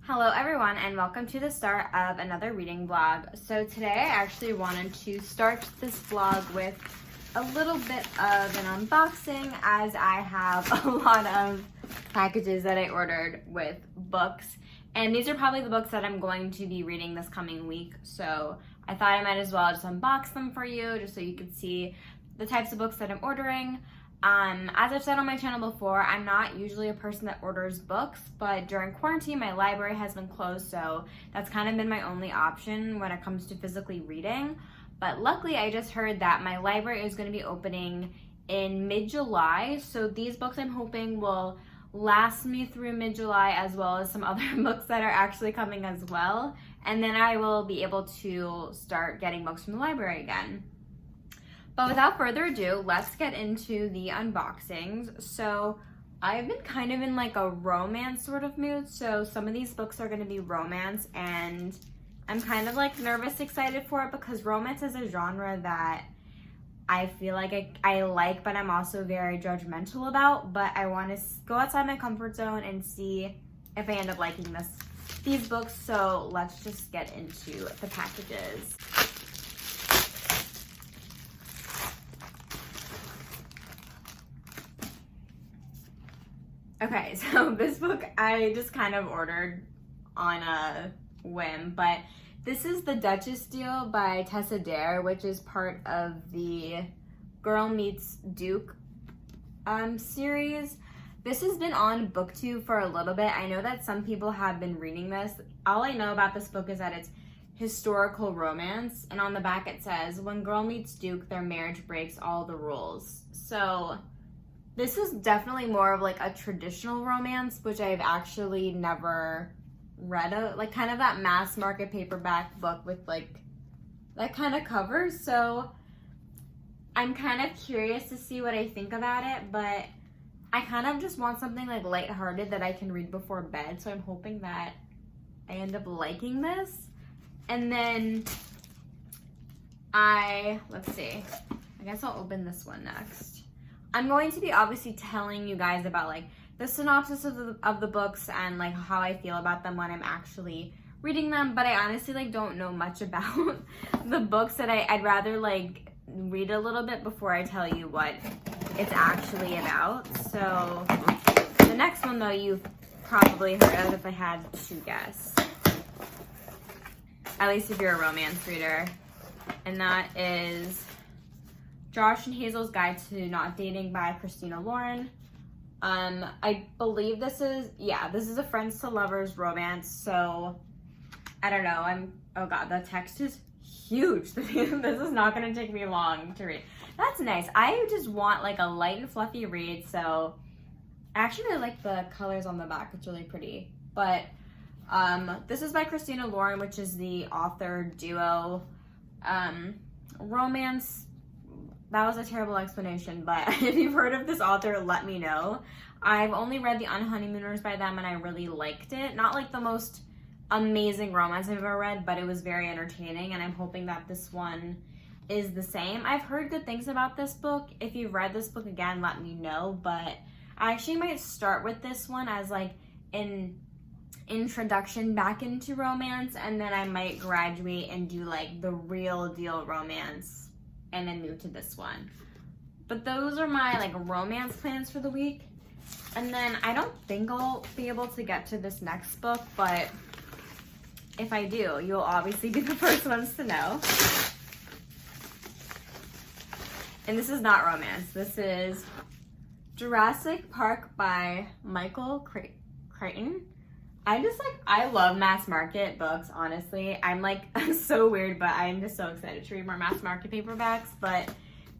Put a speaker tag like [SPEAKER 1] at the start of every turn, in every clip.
[SPEAKER 1] Hello everyone and welcome to the start of another reading vlog. So today I actually wanted to start this vlog with a little bit of an unboxing, as I have a lot of packages that I ordered with books, and these are probably the books that I'm going to be reading this coming week. So I thought I might as well just unbox them for you just so you could see the types of books that I'm ordering. As I've said on my channel before, I'm not usually a person that orders books, but during quarantine my library has been closed, so that's kind of been my only option when it comes to physically reading. But luckily I just heard that my library is going to be opening in mid-July, so these books I'm hoping will last me through mid-July, as well as some other books that are actually coming as well, and then I will be able to start getting books from the library again. But without further ado, let's get into the unboxings. So I've been kind of in like a romance sort of mood, so some of these books are going to be romance, and I'm kind of like nervous excited for it because romance is a genre that I feel like I like, but I'm also very judgmental about. But I want to go outside my comfort zone and see if I end up liking these books. So let's just get into the packages. Okay, so this book I just kind of ordered on a whim, but this is The Duchess Deal by Tessa Dare, which is part of the Girl Meets Duke series. This has been on BookTube for a little bit. I know that some people have been reading this. All I know about this book is that it's historical romance, and on the back it says, "When girl meets Duke, their marriage breaks all the rules." So this is definitely more of like a traditional romance, which I've actually never read, like kind of that mass market paperback book with like that kind of cover. So I'm kind of curious to see what I think about it, but I kind of just want something like lighthearted that I can read before bed. So I'm hoping that I end up liking this. And then let's see, I guess I'll open this one next. I'm going to be obviously telling you guys about like the synopsis of the books and like how I feel about them when I'm actually reading them, but I honestly like don't know much about the books. That I'd rather like read a little bit before I tell you what it's actually about. So the next one though you've probably heard of if I had to guess, at least if you're a romance reader, and that is Josh and Hazel's Guide to Not Dating by Christina Lauren. I believe this is a friends to lovers romance, so I don't know. Oh god, the text is huge. This is not going to take me long to read. That's nice. I just want like a light and fluffy read, so I actually really like the colors on the back. It's really pretty. But this is by Christina Lauren, which is the author duo romance. That was a terrible explanation, but if you've heard of this author, let me know. I've only read The Unhoneymooners by them, and I really liked it. Not like the most amazing romance I've ever read, but it was very entertaining, and I'm hoping that this one is the same. I've heard good things about this book. If you've read this book, again, let me know, but I actually might start with this one as like an introduction back into romance, and then I might graduate and do like the real deal romance and then move to this one. But those are my like romance plans for the week. And then I don't think I'll be able to get to this next book, but if I do, you'll obviously be the first ones to know. And this is not romance. This is Jurassic Park by Michael Crichton. I love mass market books, honestly. I'm like, so weird, but I'm just so excited to read more mass market paperbacks. But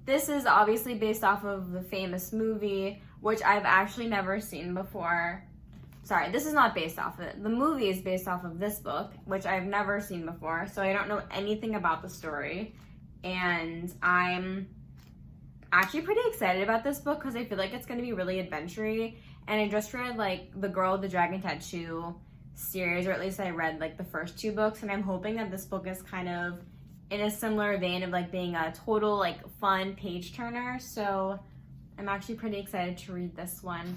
[SPEAKER 1] this is obviously based off of the famous movie, which I've actually never seen before. Sorry, this is not based off of it. The movie is based off of this book, which I've never seen before, so I don't know anything about the story. And I'm actually pretty excited about this book because I feel like it's going to be really adventure-y. And I just read like The Girl with the Dragon Tattoo series, or at least I read like the first two books, and I'm hoping that this book is kind of in a similar vein of like being a total like fun page turner. So I'm actually pretty excited to read this one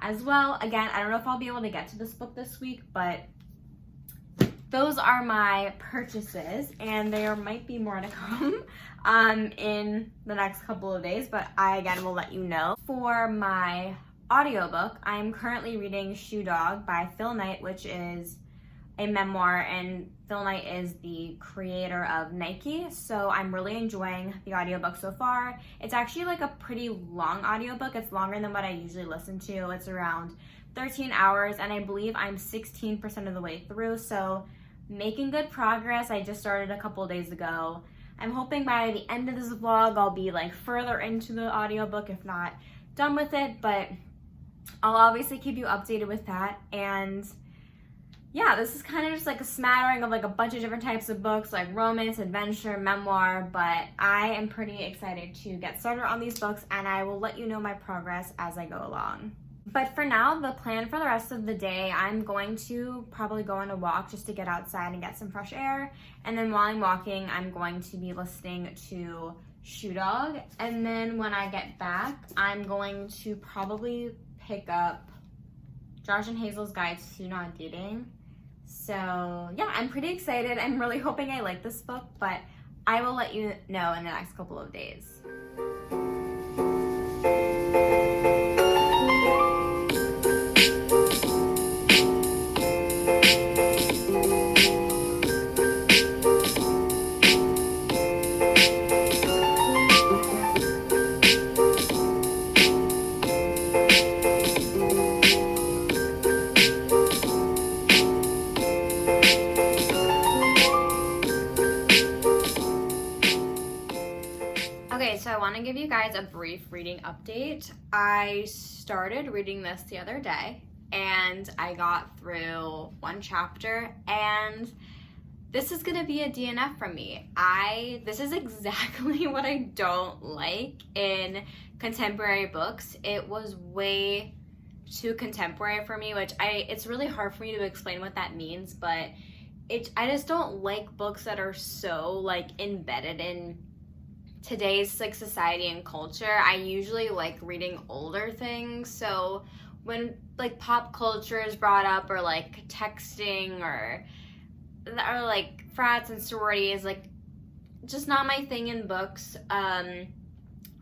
[SPEAKER 1] as well. Again, I don't know if I'll be able to get to this book this week, but those are my purchases, and there might be more to come in the next couple of days, but I again will let you know. For my audiobook, I'm currently reading Shoe Dog by Phil Knight, which is a memoir, and Phil Knight is the creator of Nike, so I'm really enjoying the audiobook so far. It's actually like a pretty long audiobook. It's longer than what I usually listen to. It's around 13 hours, and I believe I'm 16% of the way through, so making good progress. I just started a couple of days ago. I'm hoping by the end of this vlog I'll be like further into the audiobook, if not done with it, but I'll obviously keep you updated with that. And yeah, this is kind of just like a smattering of like a bunch of different types of books, like romance, adventure, memoir, but I am pretty excited to get started on these books, and I will let you know my progress as I go along. But for now, the plan for the rest of the day, I'm going to probably go on a walk just to get outside and get some fresh air. And then while I'm walking, I'm going to be listening to Shoe Dog. And then when I get back, I'm going to probably pick up Josh and Hazel's Guide to Not Dating. So yeah, I'm pretty excited. I'm really hoping I like this book, but I will let you know in the next couple of days. Okay, so I want to give you guys a brief reading update. I started reading this the other day, and I got through one chapter, and this is going to be a DNF from me. This is exactly what I don't like in contemporary books. It was way too contemporary for me, which it's really hard for me to explain what that means, but I just don't like books that are so like embedded in today's like society and culture. I usually like reading older things, so when like pop culture is brought up, or like texting, or like frats and sororities, like just not my thing in books.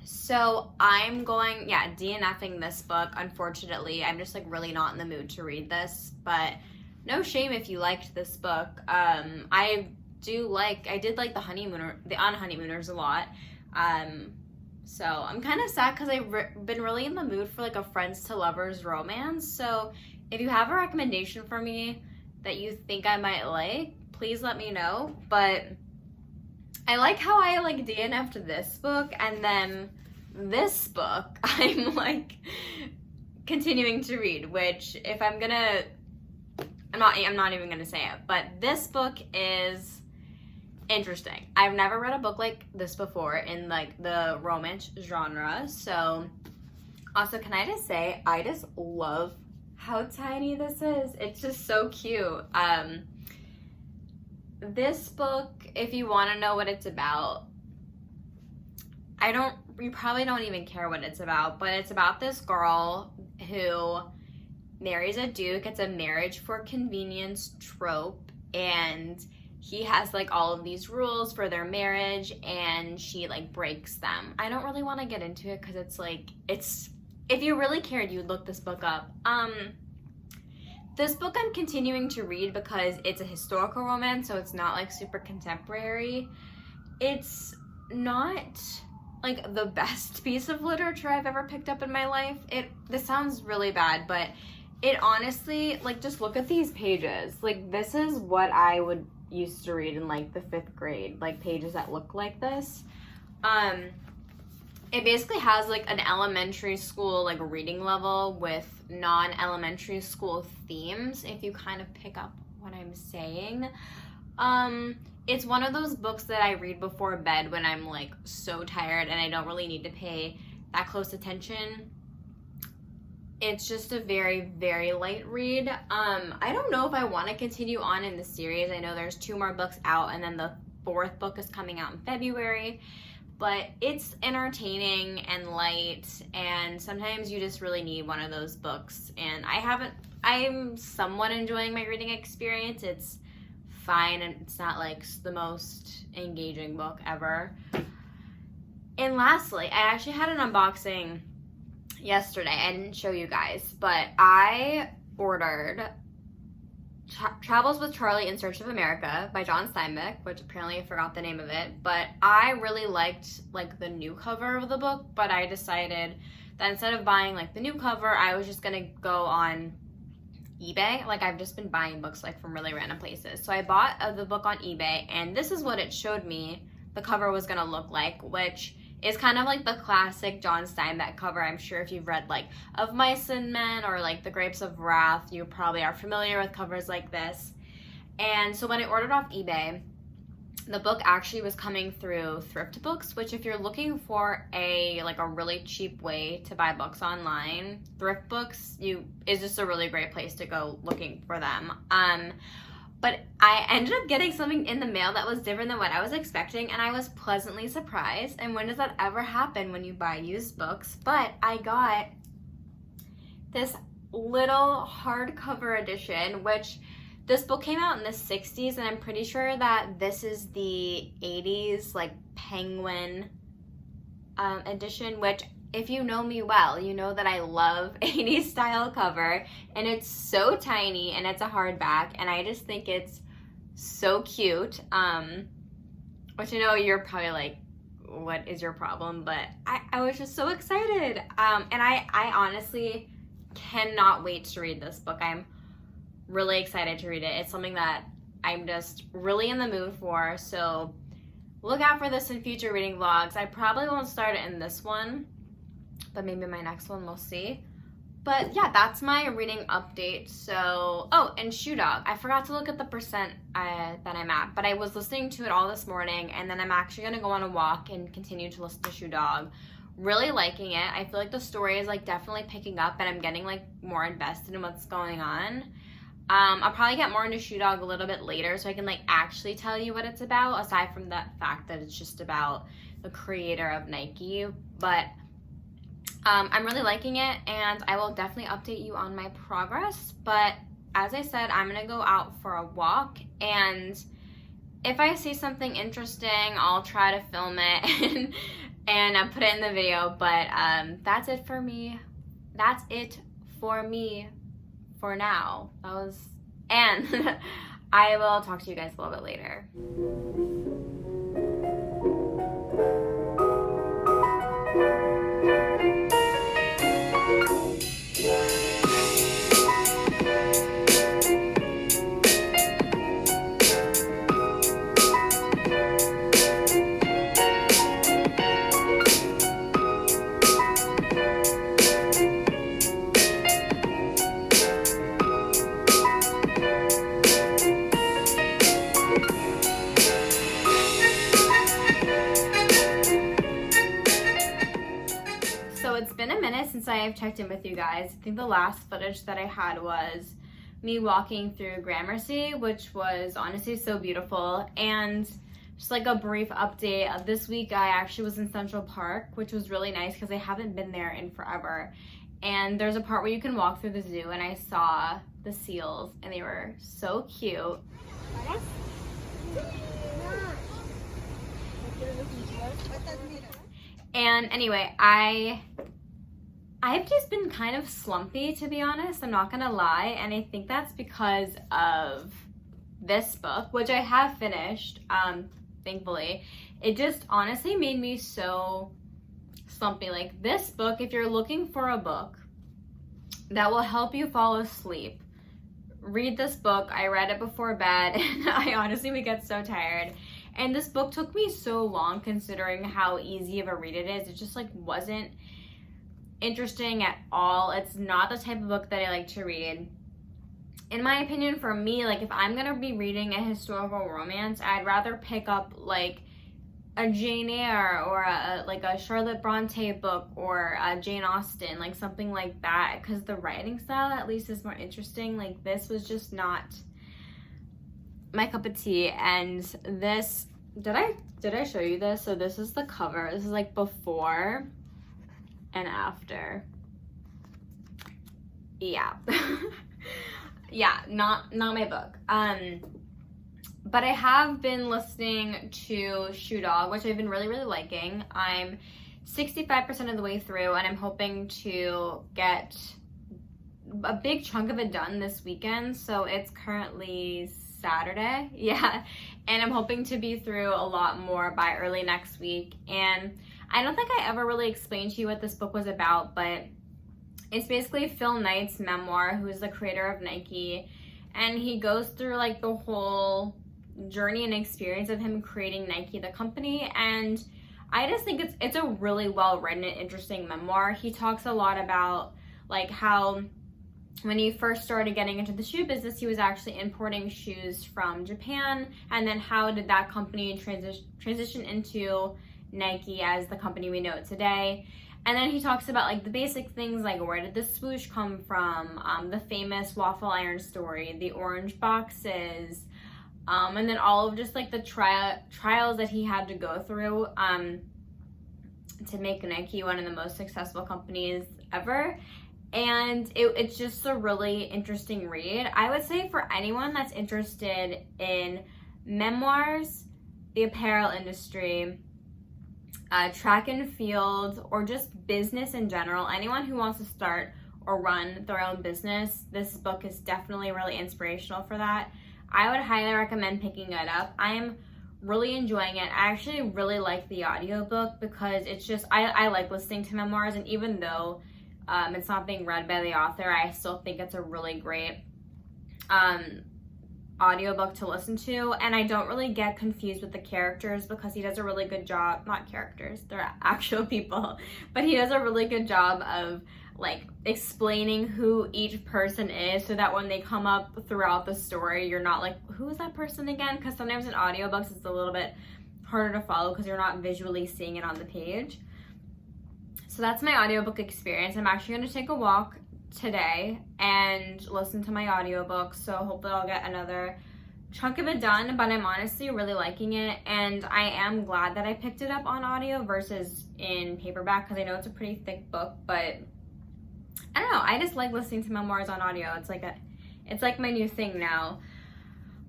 [SPEAKER 1] So I'm DNFing this book. Unfortunately, I'm just like really not in the mood to read this, but no shame if you liked this book. I did like the On Honeymooners a lot. So I'm kind of sad because I've been really in the mood for like a friends to lovers romance. So if you have a recommendation for me that you think I might like, please let me know. But I like how I like DNF'd this book, and then this book I'm like continuing to read, which if I'm not even gonna say it, but this book is interesting. I've never read a book like this before in like the romance genre. So also, can I just say, I just love how tiny this is. It's just so cute. This book, if you want to know what it's about, you probably don't even care what it's about, but it's about this girl who marries a duke. It's a marriage for convenience trope, and he has like all of these rules for their marriage, and she like breaks them. I don't really want to get into it because if you really cared, you'd look this book up. This book I'm continuing to read because it's a historical romance, so it's not like super contemporary. It's not like the best piece of literature I've ever picked up in my life. This sounds really bad, but it honestly, like, just look at these pages. Like, this is what I would used to read in like the 5th grade, like pages that look like this. It basically has like an elementary school like reading level with non-elementary school themes, if you kind of pick up what I'm saying. It's one of those books that I read before bed when I'm like so tired and I don't really need to pay that close attention. It's just a very, very light read. I don't know if I want to continue on in the series. I know there's 2 more books out, and then the 4th book is coming out in February. But it's entertaining and light, and sometimes you just really need one of those books. And I'm somewhat enjoying my reading experience. It's fine, and it's not like the most engaging book ever. And lastly, I actually had an unboxing yesterday. I didn't show you guys, but I ordered Travels with Charlie in Search of America by John Steinbeck, which apparently I forgot the name of it, but I really liked like the new cover of the book, but I decided that instead of buying like the new cover, I was just gonna go on eBay. Like, I've just been buying books like from really random places. So I bought the book on eBay, and this is what it showed me the cover was gonna look like, which is kind of like the classic John Steinbeck cover. I'm sure if you've read like Of Mice and Men or like The Grapes of Wrath, you probably are familiar with covers like this. And so when I ordered off eBay, the book actually was coming through thrift books, which if you're looking for a really cheap way to buy books online, thrift books is just a really great place to go looking for them. But I ended up getting something in the mail that was different than what I was expecting, and I was pleasantly surprised. And when does that ever happen when you buy used books? But I got this little hardcover edition, which this book came out in the 60s, and I'm pretty sure that this is the 80s, like, Penguin edition, which, if you know me well, you know that I love 80s style cover, and it's so tiny, and it's a hardback, and I just think it's so cute, which I know you're probably like, what is your problem? But I was just so excited, and I honestly cannot wait to read this book. I'm really excited to read it. It's something that I'm just really in the mood for, so look out for this in future reading vlogs. I probably won't start it in this one, but maybe my next one, we'll see. But yeah, that's my reading update. So, oh, and Shoe Dog. I forgot to look at the percent that I'm at, but I was listening to it all this morning, and then I'm actually gonna go on a walk and continue to listen to Shoe Dog. Really liking it. I feel like the story is like definitely picking up, and I'm getting like more invested in what's going on. I'll probably get more into Shoe Dog a little bit later so I can like actually tell you what it's about, aside from the fact that it's just about the creator of Nike. But I'm really liking it, and I will definitely update you on my progress. But as I said, I'm gonna go out for a walk, and if I see something interesting, I'll try to film it and put it in the video. But that's it for me. That's it for me for now. And I will talk to you guys a little bit later. Since I have checked in with you guys, I think the last footage that I had was me walking through Gramercy, which was honestly so beautiful. And just like a brief update of this week, I actually was in Central Park, which was really nice because I haven't been there in forever. And there's a part where you can walk through the zoo, and I saw the seals, and they were so cute. And anyway, I've just been kind of slumpy, to be honest. I'm not gonna lie, and I think that's because of this book, which I have finished, thankfully. It just honestly made me so slumpy. Like, this book, if you're looking for a book that will help you fall asleep, read this book. I read it before bed, and I honestly would get so tired. And this book took me so long, considering how easy of a read it is. It just like wasn't interesting at all. It's not the type of book that I like to read. In my opinion, for me, like if I'm gonna be reading a historical romance, I'd rather pick up like a Jane Eyre or a Charlotte Bronte book or a Jane Austen, like something like that, because the writing style at least is more interesting. Like, this was just not my cup of tea. And this, did I show you this? So this is the cover. This is like before and after. Yeah. Yeah, not my book. But I have been listening to Shoe Dog, which I've been really, really liking. I'm 65% of the way through, and I'm hoping to get a big chunk of it done this weekend. So it's currently Saturday, yeah, and I'm hoping to be through a lot more by early next week. And I don't think I ever really explained to you what this book was about, but it's basically Phil Knight's memoir, who is the creator of Nike, and he goes through like the whole journey and experience of him creating Nike, the company. And I just think it's a really well written and interesting memoir. He talks a lot about like how when he first started getting into the shoe business, he was actually importing shoes from Japan, and then how did that company transition into Nike as the company we know it today. And then he talks about like the basic things, like where did the swoosh come from, the famous waffle iron story, the orange boxes, and then all of just like the trials that he had to go through to make Nike one of the most successful companies ever. And it's just a really interesting read. I would say for anyone that's interested in memoirs, the apparel industry, track and field, or just business in general, anyone who wants to start or run their own business, this book is definitely really inspirational for that. I would highly recommend picking it up. I'm really enjoying it. I actually really like the audiobook because it's just, I like listening to memoirs, and even though it's not being read by the author, I still think it's a really great audiobook to listen to. And I don't really get confused with the characters because he does a really good job, not characters, they're actual people, but he does a really good job of like explaining who each person is, so that when they come up throughout the story, you're not like, who is that person again? Because sometimes in audiobooks it's a little bit harder to follow because you're not visually seeing it on the page. So that's my audiobook experience. I'm actually going to take a walk today and listen to my audiobook, so hopefully I'll get another chunk of it done. But I'm honestly really liking it, and I am glad that I picked it up on audio versus in paperback, because I know it's a pretty thick book. But I don't know, I just like listening to memoirs on audio. It's like my new thing now.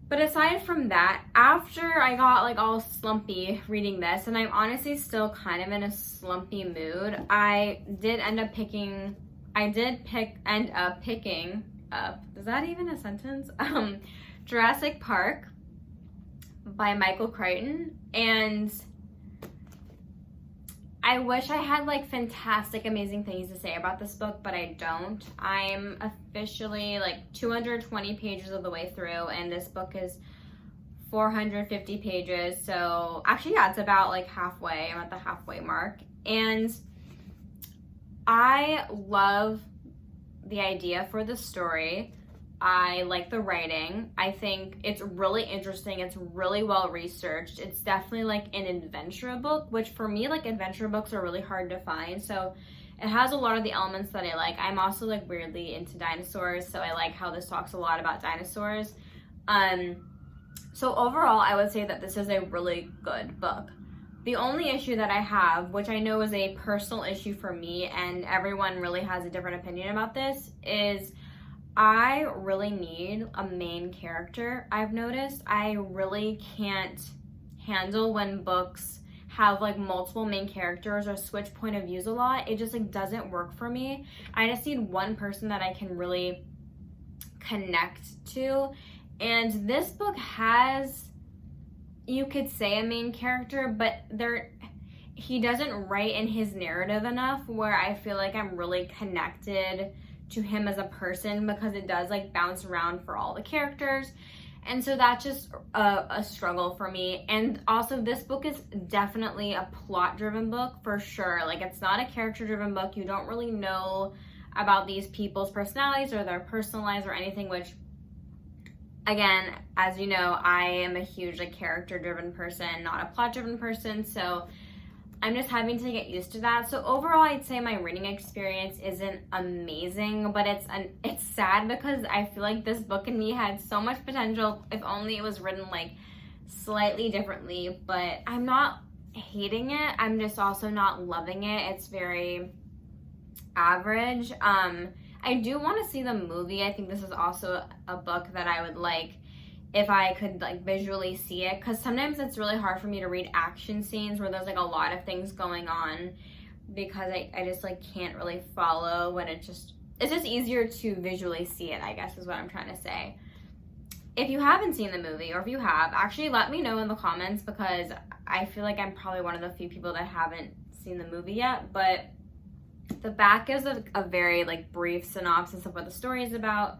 [SPEAKER 1] But aside from that, after I got like all slumpy reading this, and I'm honestly still kind of in a slumpy mood, I did end up picking up, is that even a sentence? Jurassic Park by Michael Crichton. And I wish I had like fantastic, amazing things to say about this book, but I don't. I'm officially like 220 pages of the way through, and this book is 450 pages. So actually, yeah, it's about like halfway. I'm at the halfway mark. And I love the idea for the story. I like the writing. I think it's really interesting. It's really well researched. It's definitely like an adventure book, which for me, like adventure books are really hard to find. So it has a lot of the elements that I like. I'm also like weirdly into dinosaurs, so I like how this talks a lot about dinosaurs. So overall, I would say that this is a really good book. The only issue that I have, which I know is a personal issue for me, and everyone really has a different opinion about this, is I really need a main character. I've noticed I really can't handle when books have like multiple main characters or switch point of views a lot. It just like doesn't work for me. I just need one person that I can really connect to. And this book has, you could say, a main character, but he doesn't write in his narrative enough where I feel like I'm really connected to him as a person, because it does like bounce around for all the characters. And so that's just a struggle for me. And also, this book is definitely a plot-driven book for sure. Like, it's not a character-driven book. You don't really know about these people's personalities or their personal lives or anything, which, again, as you know, I am a huge like character-driven person, not a plot-driven person. So I'm just having to get used to that. So overall, I'd say my reading experience isn't amazing, but it's sad because I feel like this book in me had so much potential if only it was written like slightly differently. But I'm not hating it. I'm just also not loving it. It's very average. I do want to see the movie. I think this is also a book that I would like if I could like visually see it, because sometimes it's really hard for me to read action scenes where there's like a lot of things going on, because I just like can't really follow when it's just easier to visually see it, I guess is what I'm trying to say. If you haven't seen the movie, or if you have, actually let me know in the comments, because I feel like I'm probably one of the few people that haven't seen the movie yet. But the back is a very like brief synopsis of what the story is about.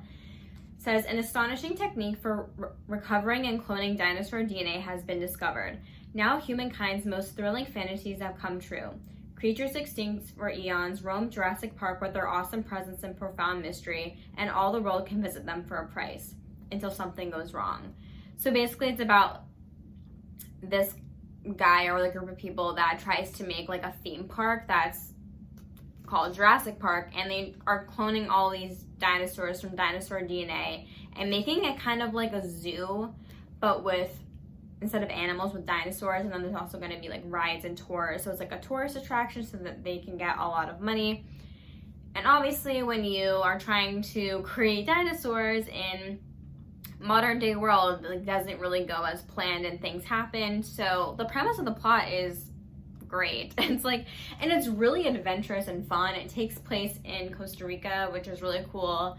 [SPEAKER 1] It says, an astonishing technique for recovering and cloning dinosaur DNA has been discovered. Now humankind's most thrilling fantasies have come true. Creatures extinct for eons roam Jurassic Park with their awesome presence and profound mystery, and all the world can visit them for a price, until something goes wrong. So basically it's about this guy or the group of people that tries to make like a theme park that's called Jurassic Park, and they are cloning all these dinosaurs from dinosaur DNA and making it kind of like a zoo, but with, instead of animals, with dinosaurs. And then there's also going to be like rides and tours, so it's like a tourist attraction so that they can get a lot of money. And obviously when you are trying to create dinosaurs in modern day world, like doesn't really go as planned and things happen. So the premise of the plot is great. It's like, and it's really adventurous and fun. It takes place in Costa Rica, which is really cool.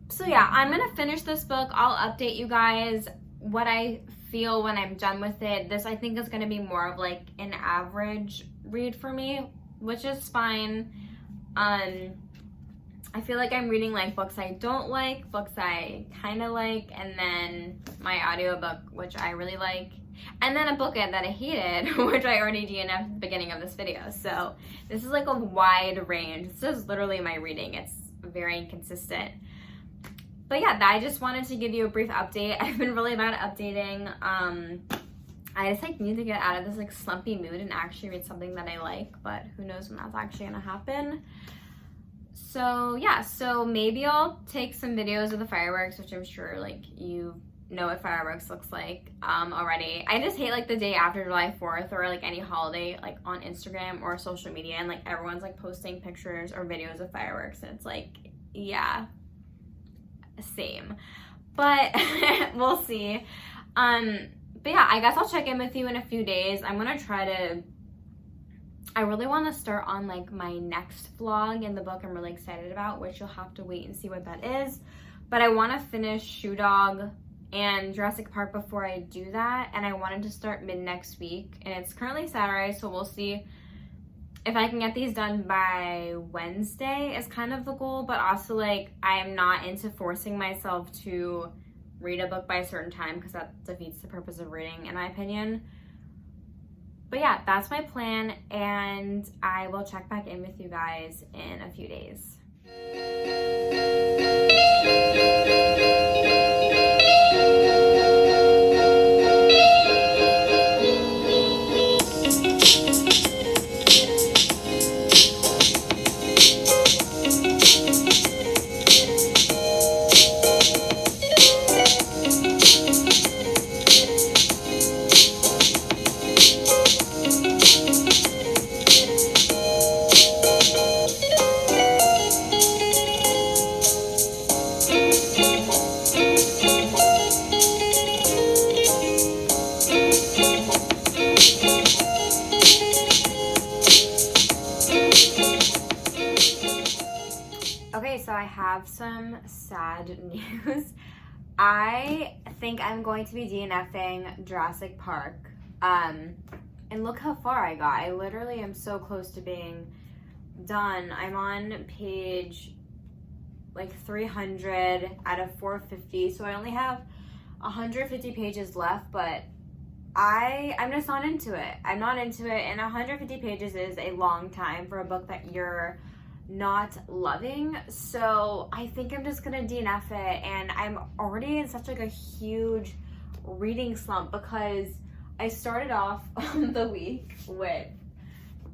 [SPEAKER 1] So yeah, I'm gonna finish this book. I'll update you guys what I feel when I'm done with it. This I think is gonna be more of like an average read for me, which is fine. I feel like I'm reading like books I don't like, books I kind of like, and then my audiobook, which I really like, and then a book that I hated, which I already DNF'd at the beginning of this video. So this is like a wide range. This is literally my reading. It's very inconsistent. But yeah, I just wanted to give you a brief update. I've been really bad at updating. I just like need to get out of this like slumpy mood and actually read something that I like, but who knows when that's actually gonna happen. So yeah, so maybe I'll take some videos of the fireworks, which I'm sure like you know what fireworks looks like already. I just hate like the day after July 4th or like any holiday like on Instagram or social media, and like everyone's like posting pictures or videos of fireworks, and it's like, yeah, same. But we'll see. But yeah, I guess I'll check in with you in a few days. I'm gonna try to, I really want to start on like my next vlog in the book I'm really excited about, which you'll have to wait and see what that is. But I want to finish Shoe Dog and Jurassic Park before I do that, and I wanted to start mid next week, and it's currently Saturday, so we'll see if I can get these done by Wednesday is kind of the goal. But also like I'm not into forcing myself to read a book by a certain time, because that defeats the purpose of reading in my opinion. But yeah, that's my plan, and I will check back in with you guys in a few days. Okay, so I have some sad news. I think I'm going to be DNFing Jurassic Park. And look how far I got. I literally am so close to being done. I'm on page like 300 out of 450, so I only have 150 pages left, but I'm just not into it. I'm not into it, and 150 pages is a long time for a book that you're not loving. So I think I'm just gonna DNF it, and I'm already in such like a huge reading slump because I started off the week with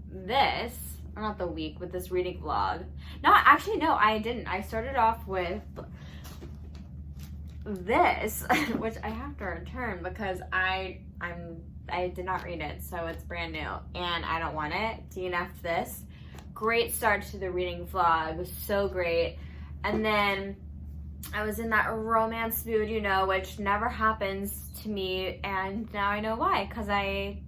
[SPEAKER 1] this, or not the week, with this reading vlog. No, actually no, I didn't. I started off with this, which I have to return because I did not read it, so it's brand new and I don't want it. DNF'd this. Great start to the reading vlog, so great. And then I was in that romance mood, you know, which never happens to me, and now I know why, because I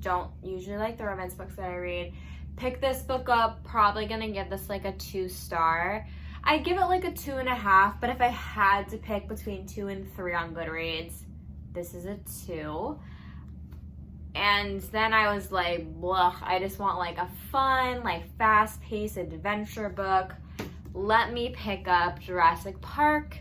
[SPEAKER 1] don't usually like the romance books that I read. Pick this book up, probably gonna give this like a 2-star. I'd give it like a 2.5, but if I had to pick between 2 and 3 on Goodreads, this is a 2. And then I was like, blah, I just want like a fun, like fast-paced adventure book. Let me pick up Jurassic Park.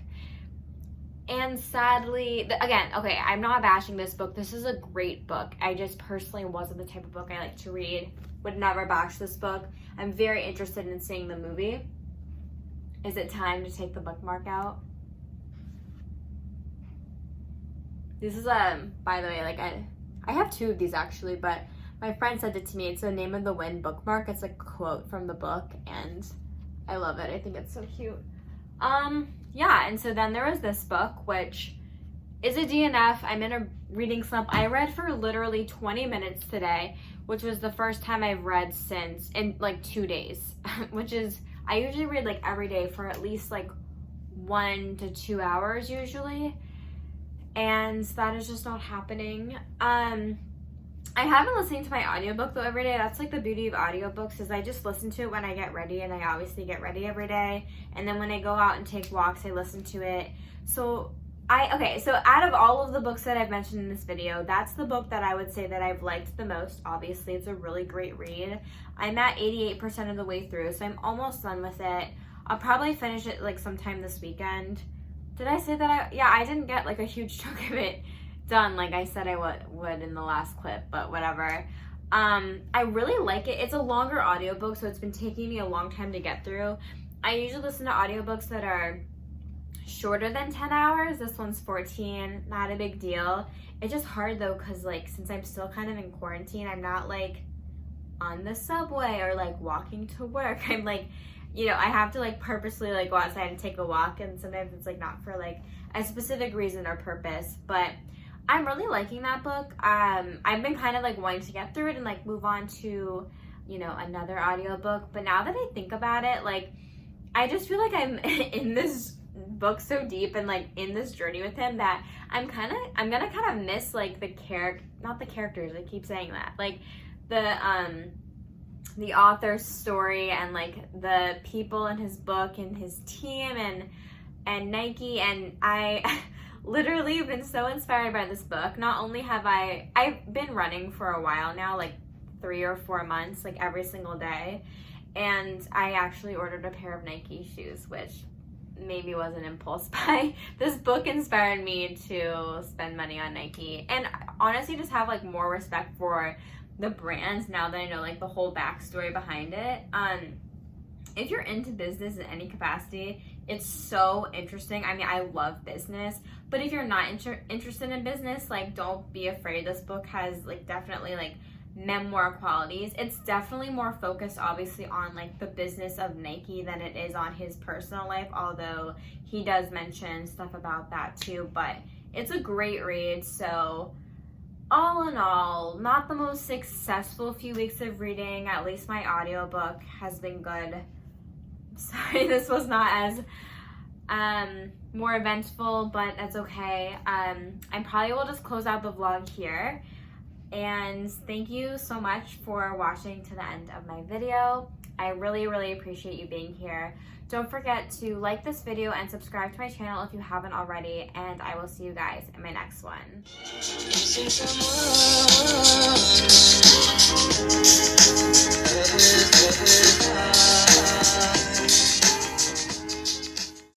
[SPEAKER 1] And sadly, again, okay, I'm not bashing this book. This is a great book. I just personally wasn't the type of book I like to read. Would never bash this book. I'm very interested in seeing the movie. Is it time to take the bookmark out? This is, by the way, like I have 2 of these actually, but my friend sent it to me. It's a Name of the Wind bookmark. It's a quote from the book, and I love it. I think it's so cute. Yeah, and so then there was this book, which is a DNF. I'm in a reading slump. I read for literally 20 minutes today, which was the first time I've read since in like 2 days, which is, I usually read like every day for at least like 1 to 2 hours usually, and that is just not happening. I have been listening to my audiobook though every day. That's like the beauty of audiobooks, is I just listen to it when I get ready, and I obviously get ready every day. And then when I go out and take walks, I listen to it. So out of all of the books that I've mentioned in this video, that's the book that I would say that I've liked the most. Obviously, it's a really great read. I'm at 88% of the way through, so I'm almost done with it. I'll probably finish it like sometime this weekend. Did I say that? I didn't get like a huge chunk of it done like I said I would in the last clip, but whatever. I really like it. It's a longer audiobook, so it's been taking me a long time to get through. I usually listen to audiobooks that are shorter than 10 hours. This one's 14, not a big deal. It's just hard though, because like since I'm still kind of in quarantine, I'm not like on the subway or like walking to work. I'm like, you know, I have to like purposely like go outside and take a walk, and sometimes it's like not for like a specific reason or purpose, but I'm really liking that book. I've been kind of like wanting to get through it and like move on to, you know, another audiobook, but now that I think about it, like I just feel like I'm in this book so deep and like in this journey with him that I'm gonna kind of miss like not the characters, I keep saying that, like the author's story and like the people in his book and his team and Nike, and I literally have been so inspired by this book. Not only have I've been running for a while now, like 3 or 4 months, like every single day, and I actually ordered a pair of Nike shoes, which maybe was an impulse buy. This book inspired me to spend money on Nike, and honestly just have like more respect for the brands now that I know like the whole backstory behind it. If you're into business in any capacity, it's so interesting. I mean, I love business, but if you're not interested in business, like don't be afraid. This book has like definitely like memoir qualities. It's definitely more focused obviously on like the business of Nike than it is on his personal life, although he does mention stuff about that too, but it's a great read. So all in all, not the most successful few weeks of reading. At least my audiobook has been good. Sorry, this was not as more eventful, but that's okay. I probably will just close out the vlog here. And thank you so much for watching to the end of my video. I really, really appreciate you being here. Don't forget to like this video and subscribe to my channel if you haven't already, and I will see you guys in my next one.